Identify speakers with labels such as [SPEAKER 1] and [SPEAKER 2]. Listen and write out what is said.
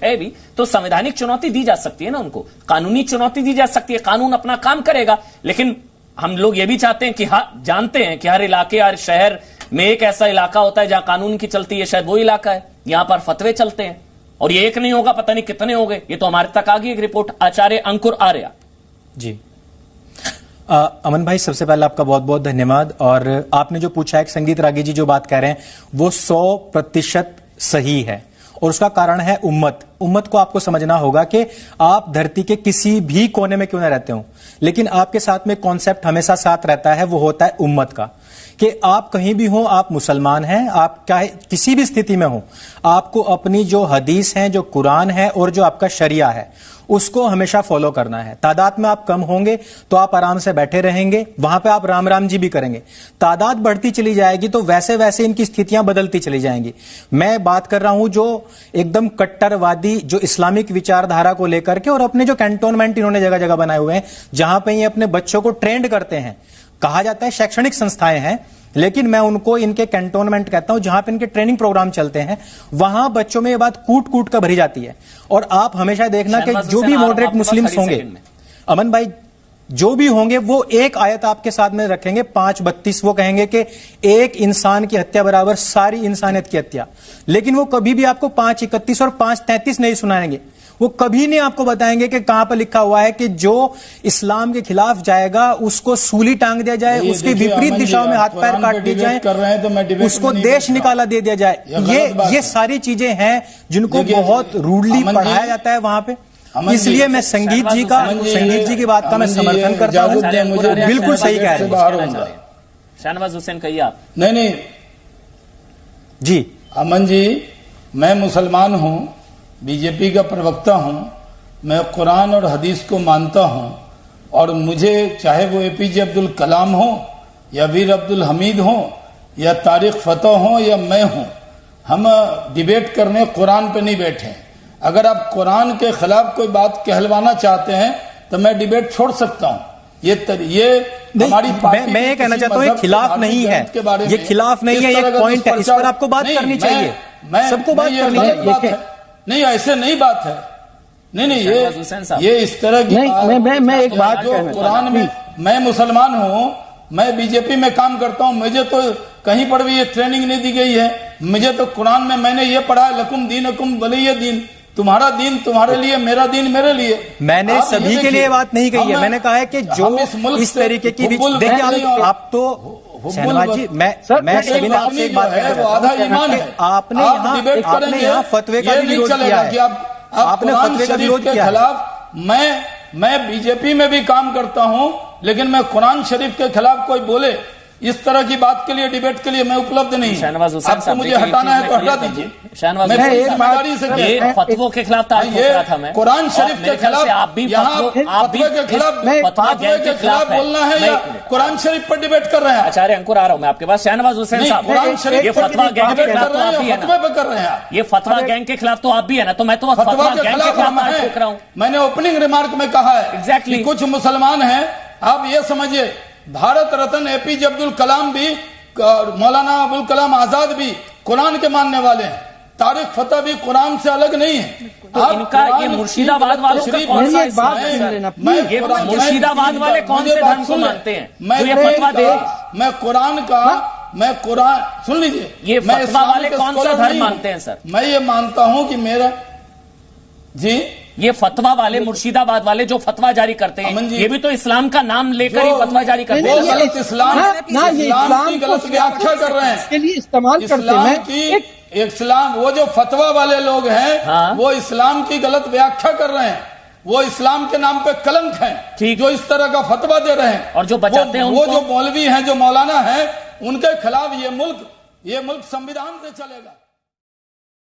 [SPEAKER 1] है भी, तो संवैधानिक चुनौती दी जा सकती है ना उनको, कानूनी चुनौती दी जा सकती है, कानून अपना काम करेगा। लेकिन हम लोग ये भी चाहते हैं कि जानते हैं कि हर इलाके, हर शहर में एक ऐसा इलाका होता है जहां कानून की चलती है, शायद वो इलाका है, यहां पर फतवे चलते हैं। और ये एक नहीं होगा, पता नहीं कितने हो गए। ये तो हमारे तक आ गई एक रिपोर्ट, आचार्य अंकुर आर्या
[SPEAKER 2] जी। अमन भाई, सबसे पहले आपका बहुत बहुत धन्यवाद। और आपने जो पूछा है, संगीत रागी जी जो बात कह रहे हैं वो 100% सही है, और उसका कारण है उम्मत को आपको समझना होगा कि आप धरती के किसी भी कोने में क्यों ना रहते हो, लेकिन आपके साथ में कॉन्सेप्ट हमेशा साथ रहता है, वो होता है उम्मत का। कि आप कहीं भी हो, आप मुसलमान हैं, आप चाहे किसी भी स्थिति में हो, आपको अपनी जो हदीस है, जो कुरान है और जो आपका शरिया है, उसको हमेशा फॉलो करना है। तादाद में आप कम होंगे तो आप आराम से बैठे रहेंगे, वहां पे आप राम राम जी भी करेंगे। तादाद बढ़ती चली जाएगी तो वैसे वैसे इनकी स्थितियां बदलती चली जाएंगी। मैं बात कर रहा हूं जो एकदम कट्टरवादी, जो इस्लामिक विचारधारा को लेकर के, और अपने जो कैंटोनमेंट इन्होंने जगह जगह बनाए हुए हैं जहां पे ये अपने बच्चों को ट्रेंड करते हैं। कहा जाता है शैक्षणिक संस्थाएं हैं, लेकिन मैं उनको इनके कैंटोनमेंट कहता हूं, जहां पे इनके ट्रेनिंग प्रोग्राम चलते हैं, वहां बच्चों में ये बात कूट कूट कर भरी जाती है। और आप हमेशा देखना कि जो भी मॉडरेट मुस्लिम्स होंगे, अमन भाई, जो भी होंगे वो एक आयत आपके साथ में रखेंगे, 5:32, वो कहेंगे कि एक इंसान की हत्या बराबर सारी इंसानियत की हत्या। लेकिन वो कभी भी आपको 5:31 और 5:33 नहीं सुनाएंगे। वो कभी नहीं आपको बताएंगे कि कहां पर लिखा हुआ है कि जो इस्लाम के खिलाफ जाएगा उसको सूली टांग दिया जाए, उसके विपरीत दिशाओं में हाथ पैर काट दिए जाए, उसको देश निकाला दे दिया जाए। ये सारी चीजें हैं जिनको बहुत रूडली पढ़ाया जाता है वहां पे। इसलिए मैं संगीत जी की बात का मैं समर्थन करता हूं। बिल्कुल सही कह रहे हैं
[SPEAKER 1] शाहनवाज हुसैन, कहिए आप।
[SPEAKER 3] नहीं
[SPEAKER 2] जी
[SPEAKER 3] अमन जी, मैं मुसलमान हूं, बीजेपी का प्रवक्ता हूं, मैं कुरान और हदीस को मानता हूं, और मुझे चाहे वो एपीजे अब्दुल कलाम हो या वीर अब्दुल हमीद हो या तारिक फतेह हो या मैं हूं, हम डिबेट करने कुरान पे नहीं बैठे। अगर आप कुरान के खिलाफ कोई बात कहलवाना चाहते हैं तो मैं डिबेट छोड़ सकता हूं। ये हमारी पार्टी,
[SPEAKER 2] मैं ये कहना चाहता हूं ये खिलाफ नहीं है, ये खिलाफ नहीं है, ये पॉइंट है, इस पर आपको बात करनी चाहिए, सबको बात करनी चाहिए।
[SPEAKER 3] नहीं, ऐसे नहीं बात है। नहीं, ये इस तरह की
[SPEAKER 4] मैं एक बात
[SPEAKER 3] जो कुरान में, मैं मुसलमान हूं, मैं बीजेपी में काम करता हूं, मुझे तो कहीं पर भी ये ट्रेनिंग नहीं दी गई है। मुझे तो कुरान में मैंने ये पढ़ा है, लकुम दीनुकुम वलिय दीन, तुम्हारा दीन तुम्हारे लिए, मेरा दीन मेरे लिए।
[SPEAKER 2] मैंने सभी के लिए बात नहीं कही है, मैंने कहा है कि जो इस तरीके की, देखिए आप तो शहनवाज जी, मैं सभी ने आपसे एक बात कही, आपने यहाँ फतवे का विरोध किया है, आपने फतवे का विरोध किया खिलाफ।
[SPEAKER 3] मैं बीजेपी में भी काम करता हूं, लेकिन मैं कुरान शरीफ के खिलाफ कोई बोले इस तरह की बात के लिए, डिबेट के लिए मैं उपलब्ध नहीं।
[SPEAKER 1] शाहनवाज हुसैन
[SPEAKER 3] साहब, मुझे हटाना है तो हटा दीजिए।
[SPEAKER 1] शाहनवाज
[SPEAKER 3] ये
[SPEAKER 1] फतवों के खिलाफ था, मैं
[SPEAKER 3] कुरान शरीफ के खिलाफ,
[SPEAKER 1] आप भी
[SPEAKER 3] फतवे के खिलाफ बोलना है या कुरान शरीफ पर डिबेट कर रहे हैं?
[SPEAKER 1] आचार्य अंकुर आ रहा हूं मैं आपके पास। शाहनवाज हुसैन साहब,
[SPEAKER 3] कुरान शरीफ
[SPEAKER 1] ये फतवा गैंग के खिलाफ तो आप भी है
[SPEAKER 3] फतवे पे कर रहे हैं,
[SPEAKER 1] ये फतवा गैंग के खिलाफ तो आप भी है ना, तो मैं तो फतवा गैंग के खिलाफ ठोक रहा हूं।
[SPEAKER 3] मैंने ओपनिंग रिमार्क में कहा है
[SPEAKER 1] एग्जैक्टली,
[SPEAKER 3] कुछ मुसलमान हैं, आप ये समझिए, भारत रत्न एपीजे अब्दुल कलाम भी, मौलाना अबुल कलाम आजाद भी कुरान के मानने वाले हैं, तारिक फतेह भी कुरान से अलग नहीं है।
[SPEAKER 1] तो इनका ये मुर्शिदाबाद वालों का कौन सा इस्लाम है? ये मुर्शिदाबाद वाले कौन से धर्म को मानते हैं जो ये फतवा दे?
[SPEAKER 3] मैं कुरान सुन लीजिए,
[SPEAKER 1] ये फतवा वाले कौन सा धर्म मानते हैं सर?
[SPEAKER 3] मैं ये मानता हूं कि मेरा जी,
[SPEAKER 1] ये फतवा वाले, मुर्शिदाबाद वाले जो फतवा जारी करते हैं, ये भी तो इस्लाम का नाम लेकर ही फतवा जारी करते हैं।
[SPEAKER 3] गलत इस्लाम की गलत व्याख्या कर रहे हैं,
[SPEAKER 4] इसके लिए इस्तेमाल करते हैं
[SPEAKER 3] इस्लाम, वो जो फतवा वाले लोग हैं वो इस्लाम की गलत व्याख्या कर रहे हैं, वो इस्लाम के नाम पे कलंक हैं जो इस तरह का फतवा दे रहे हैं।
[SPEAKER 1] और जो बचाते हैं
[SPEAKER 3] वो जो मौलवी हैं, जो मौलाना हैं, उनके खिलाफ ये मुल्क संविधान से चलेगा।